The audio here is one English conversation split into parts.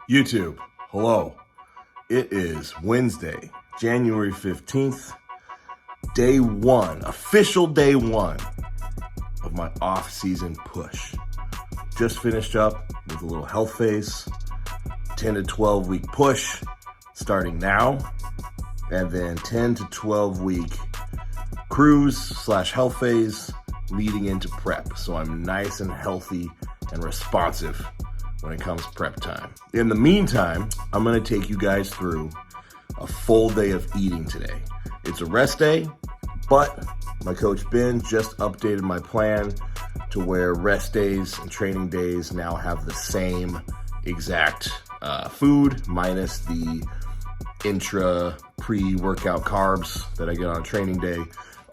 YouTube, hello. It is Wednesday, January 15th, day one, official day one of my off-season push. Just finished up with a little health phase, 10 to 12 week push starting now, and then 10 to 12 week cruise / health phase leading into prep. So I'm nice and healthy and responsive when it comes prep time. In the meantime, I'm gonna take you guys through a full day of eating today. It's a rest day, but my coach Ben just updated my plan to where rest days and training days now have the same exact food minus the intra pre-workout carbs that I get on a training day.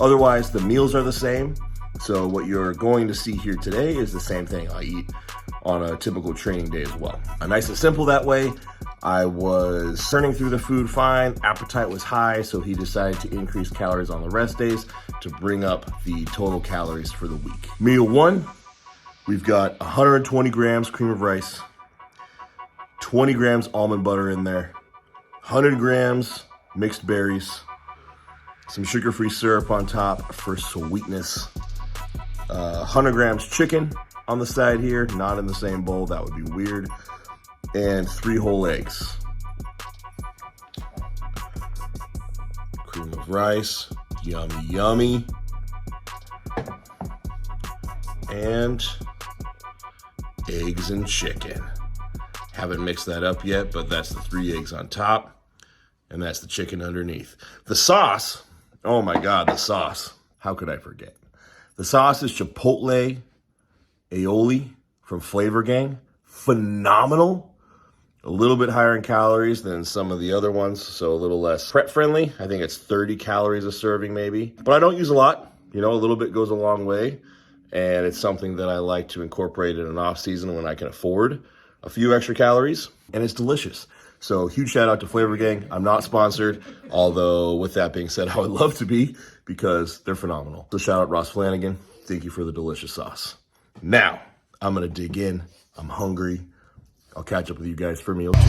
Otherwise, the meals are the same. So what you're going to see here today is the same thing I eat on a typical training day as well. Nice and simple that way. I was turning through the food fine, appetite was high, so he decided to increase calories on the rest days to bring up the total calories for the week. Meal one, we've got 120 grams cream of rice, 20 grams almond butter in there, 100 grams mixed berries, some sugar-free syrup on top for sweetness, 100 grams chicken on the side here, not in the same bowl, that would be weird, and 3 whole eggs. Cream of rice, yummy, yummy. And eggs and chicken. Haven't mixed that up yet, but that's the 3 eggs on top, and that's the chicken underneath. The sauce, oh my God, the sauce. How could I forget? The sauce is Chipotle aioli from Flavor Gang. Phenomenal. A little bit higher in calories than some of the other ones, so a little less prep friendly. I think it's 30 calories a serving maybe, but I don't use a lot. You know, a little bit goes a long way, and it's something that I like to incorporate in an off season when I can afford a few extra calories, and it's delicious. So huge shout out to Flavor Gang. I'm not sponsored, although with that being said, I would love to be because they're phenomenal. So shout out Ross Flanagan. Thank you for the delicious sauce. Now, I'm gonna dig in. I'm hungry. I'll catch up with you guys for meal 2.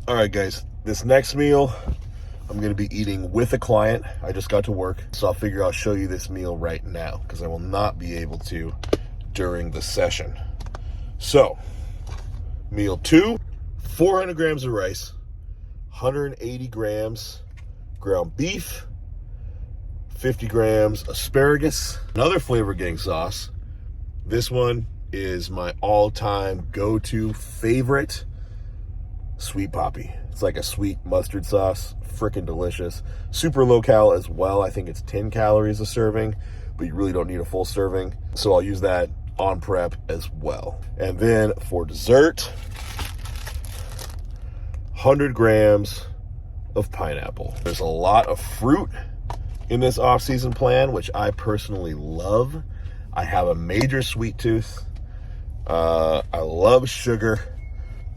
All right, guys, this next meal, I'm gonna be eating with a client. I just got to work, so I'll figure I'll show you this meal right now because I will not be able to during the session. So, meal 2, 400 grams of rice, 180 grams ground beef, 50 grams asparagus, another Flavor Gang sauce. This one is my all-time go-to favorite, sweet poppy. It's like a sweet mustard sauce, freaking delicious. Super low cal as well. I think it's 10 calories a serving, but you really don't need a full serving. So I'll use that on prep as well. And then for dessert, 100 grams of pineapple. There's a lot of fruit in this off-season plan, which I personally love. I have a major sweet tooth. I love sugar,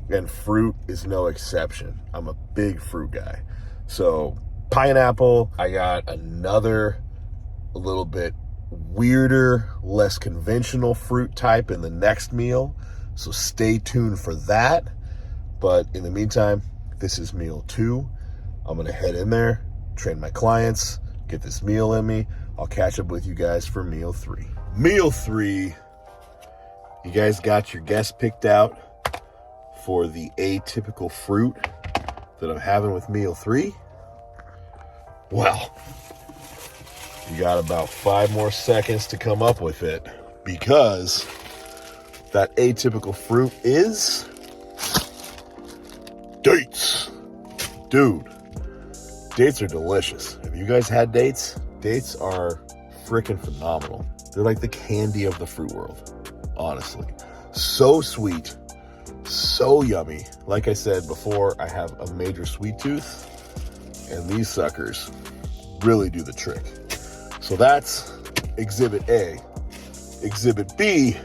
and fruit is no exception. I'm a big fruit guy. So pineapple, I got another a little bit weirder, less conventional fruit type in the next meal. So stay tuned for that. But in the meantime, this is meal 2. I'm gonna head in there, train my clients, get this meal in me. I'll catch up with you guys for meal 3. Meal 3, you guys got your guest picked out for the atypical fruit that I'm having with meal 3. Well, you got about 5 more seconds to come up with it because that atypical fruit is dates. Dude, dates are delicious. Have you guys had dates? Dates are freaking phenomenal. They're like the candy of the fruit world, honestly. So sweet, so yummy. Like I said before, I have a major sweet tooth, and these suckers really do the trick. So that's Exhibit A. Exhibit B,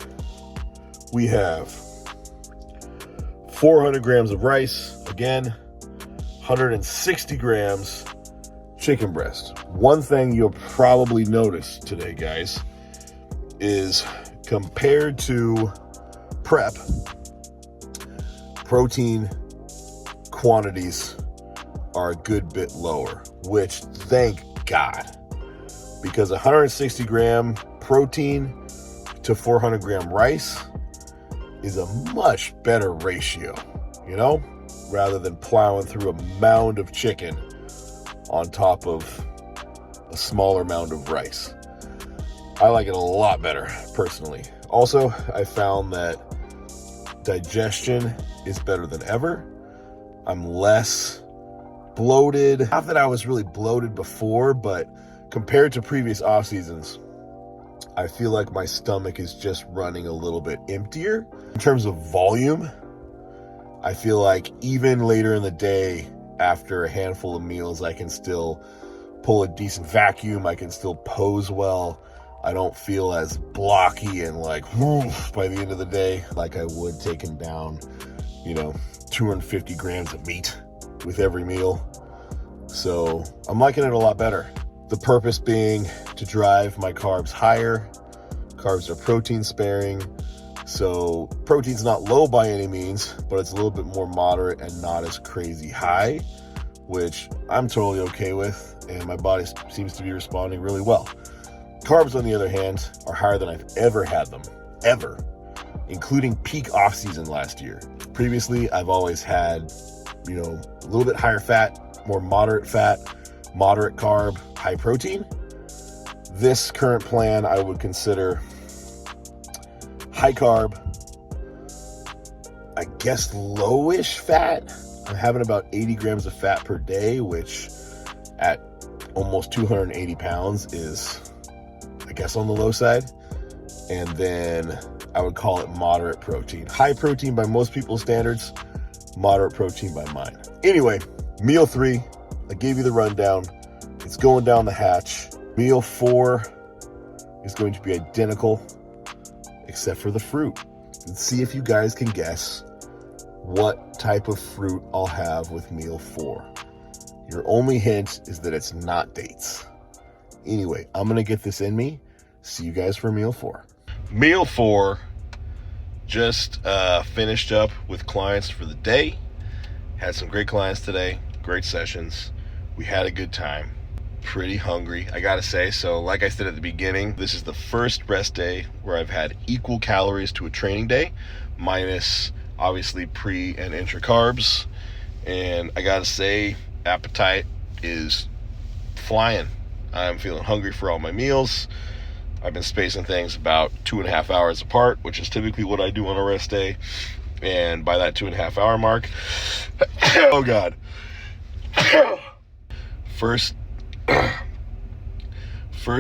we have 400 grams of rice, again, 160 grams chicken breast. One thing you'll probably notice today, guys, is compared to prep, protein quantities are a good bit lower, which thank God, because 160 gram protein to 400 gram rice is a much better ratio, rather than plowing through a mound of chicken on top of a smaller mound of rice. I like it a lot better, personally. Also, I found that digestion is better than ever. I'm less bloated. Not that I was really bloated before, but compared to previous off seasons, I feel like my stomach is just running a little bit emptier. In terms of volume, I feel like even later in the day, after a handful of meals, I can still pull a decent vacuum. I can still pose well. I don't feel as blocky and like by the end of the day like I would taking down, 250 grams of meat with every meal. So I'm liking it a lot better. The purpose being to drive my carbs higher. Carbs are protein sparing. So protein's not low by any means, but it's a little bit more moderate and not as crazy high, which I'm totally okay with. And my body seems to be responding really well. Carbs, on the other hand, are higher than I've ever had them, ever, including peak off-season last year. Previously, I've always had, a little bit higher fat, more moderate carb, high protein. This current plan, I would consider high carb, I guess lowish fat. I'm having about 80 grams of fat per day, which at almost 280 pounds is, I guess, on the low side. And then I would call it moderate protein. High protein by most people's standards, moderate protein by mine. Anyway, meal 3, I gave you the rundown. It's going down the hatch. Meal 4 is going to be identical, except for the fruit. Let's see if you guys can guess what type of fruit I'll have with meal 4. Your only hint is that it's not dates. Anyway, I'm going to get this in me. See you guys for meal 4. Meal 4, just finished up with clients for the day. Had some great clients today, great sessions. We had a good time. Pretty hungry, I gotta say. So like I said at the beginning, this is the first rest day where I've had equal calories to a training day, minus obviously pre and intra carbs. And I gotta say, appetite is flying. I'm feeling hungry for all my meals. I've been spacing things about 2.5 hours apart, which is typically what I do on a rest day. And by that 2.5 hour mark, oh God. First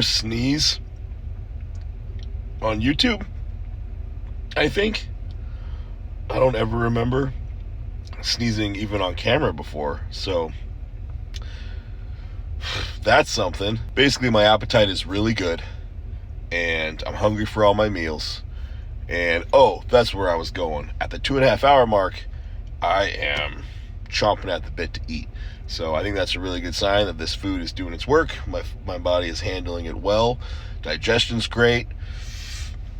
sneeze on YouTube, I think. I don't ever remember sneezing even on camera before, so that's something. Basically, my appetite is really good, and I'm hungry for all my meals. And that's where I was going. At the 2.5 hour mark, I am chomping at the bit to eat. So I think that's a really good sign that this food is doing its work. My body is handling it well. Digestion's great.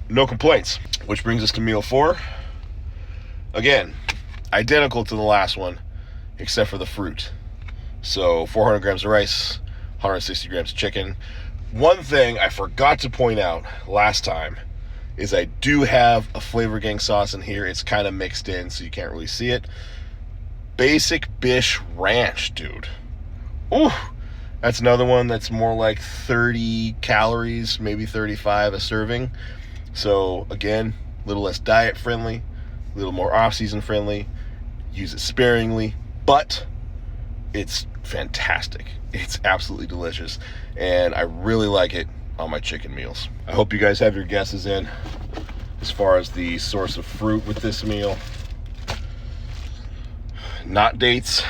No complaints. Which brings us to meal 4. Again, identical to the last one, except for the fruit. So 400 grams of rice, 160 grams of chicken. One thing I forgot to point out last time is I do have a Flavor Gang sauce in here. It's kind of mixed in, so you can't really see it. Basic Bish Ranch, dude. Ooh, that's another one that's more like 30 calories, maybe 35 a serving. So again, a little less diet friendly, a little more off-season friendly. Use it sparingly, but it's fantastic. It's absolutely delicious, and I really like it on my chicken meals. I hope you guys have your guesses in as far as the source of fruit with this meal. Not dates.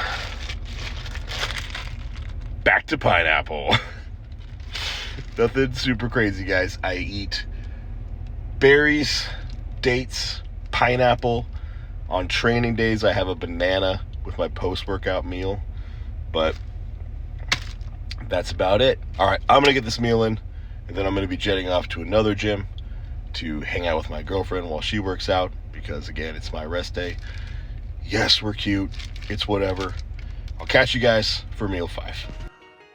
Back to pineapple. Nothing super crazy, guys. I eat berries, dates, pineapple. On training days, I have a banana with my post-workout meal, but that's about it. All right, I'm gonna get this meal in, and then I'm gonna be jetting off to another gym to hang out with my girlfriend while she works out, because again, it's my rest day. Yes, we're cute. It's whatever. I'll catch you guys for meal 5.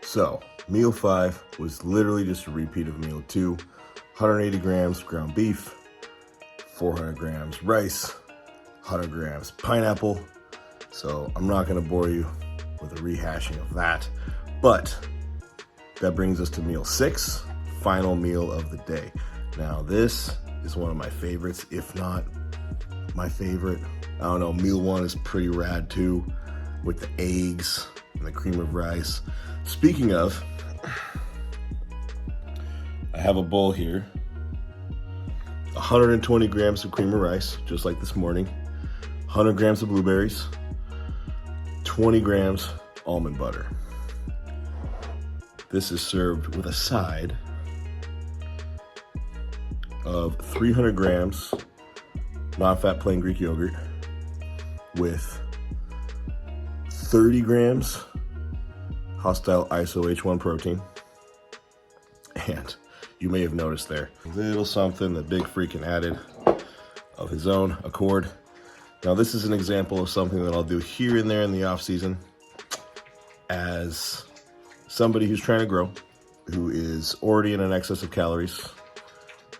So, meal 5 was literally just a repeat of meal 2. 180 grams ground beef, 400 grams rice, 100 grams pineapple. So I'm not going to bore you with a rehashing of that. But that brings us to meal 6, final meal of the day. Now this is one of my favorites, if not my favorite. I don't know, meal 1 is pretty rad too, with the eggs and the cream of rice. Speaking of, I have a bowl here. 120 grams of cream of rice, just like this morning. 100 grams of blueberries. 20 grams almond butter. This is served with a side of 300 grams non-fat plain Greek yogurt with 30 grams hostile iso H1 protein. And you may have noticed there, a little something that Big Freakin added of his own accord. Now this is an example of something that I'll do here and there in the off season as somebody who's trying to grow, who is already in an excess of calories,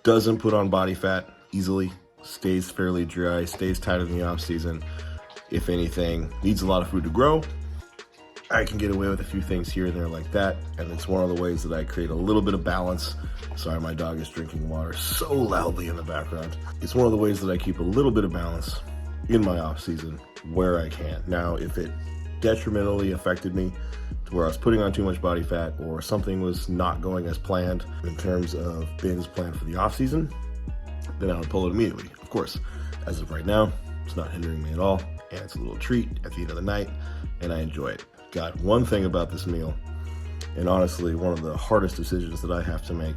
doesn't put on body fat easily, stays fairly dry, stays tight in the off season. If anything, needs a lot of food to grow. I can get away with a few things here and there like that, and it's one of the ways that I create a little bit of balance. Sorry, my dog is drinking water so loudly in the background. It's one of the ways that I keep a little bit of balance in my off season where I can. Now, if it detrimentally affected me to where I was putting on too much body fat or something was not going as planned in terms of bins planned for the off season, then I would pull it immediately. Of course, as of right now, it's not hindering me at all, and it's a little treat at the end of the night, and I enjoy it. Got one thing about this meal, and honestly, one of the hardest decisions that I have to make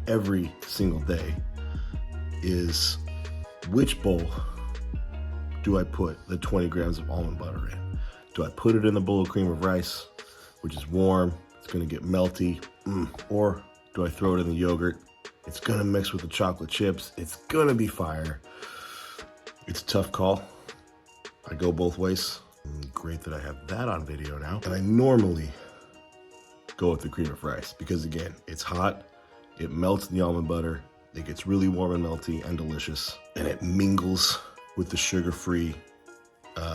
every single day is which bowl do I put the 20 grams of almond butter in? Do I put it in the bowl of cream of rice, which is warm, it's gonna get melty, or do I throw it in the yogurt? It's gonna mix with the chocolate chips, it's gonna be fire. It's a tough call. I go both ways. Great that I have that on video now. And I normally go with the cream of rice because again, it's hot, it melts in the almond butter, it gets really warm and melty and delicious, and it mingles with the sugar-free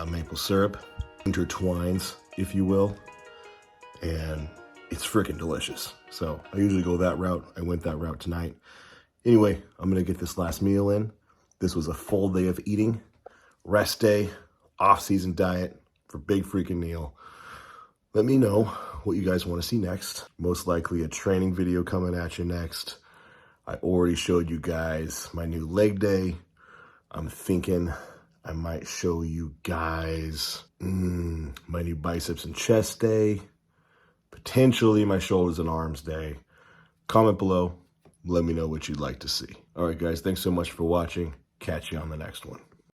maple syrup, intertwines, if you will, and it's freaking delicious. So I usually go that route. I went that route tonight. Anyway, I'm gonna get this last meal in. This was a full day of eating, rest day, off-season diet for Big Freakin Neil. Let me know what you guys want to see next. Most likely a training video coming at you next. I already showed you guys my new leg day. I'm thinking I might show you guys my new biceps and chest day. Potentially my shoulders and arms day. Comment below. Let me know what you'd like to see. All right, guys, thanks so much for watching. Catch you on the next one.